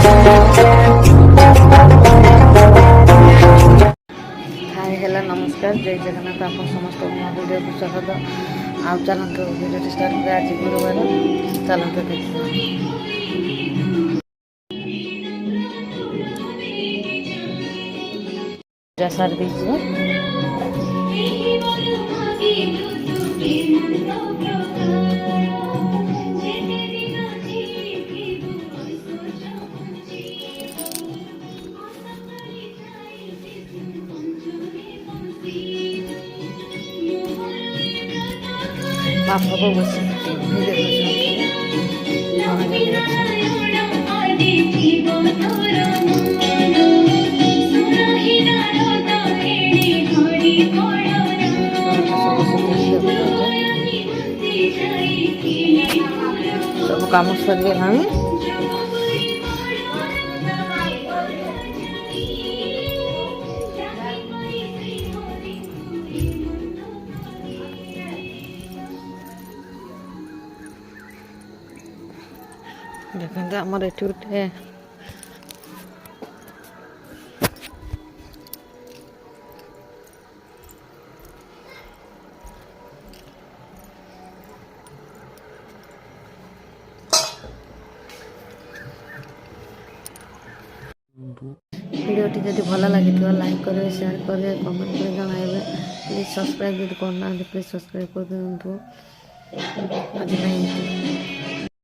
Hi hello नमस्कार जय जगन्नाथ आप समस्त वीडियो को स्वागत आ चलते वीडियो स्टार्ट कर आज गुरुवार चलते देखिए सारी दीजिए आप लोगों को सब काम सरीगला देखते आमर ये गोटे वीडियोटी जब भल लगी लाइक करेंगे शेयर करेंगे कमेंट कर जन प्लीज सब्सक्राइब जब करना प्लीज सब्सक्राइब कर दिखाँ आज।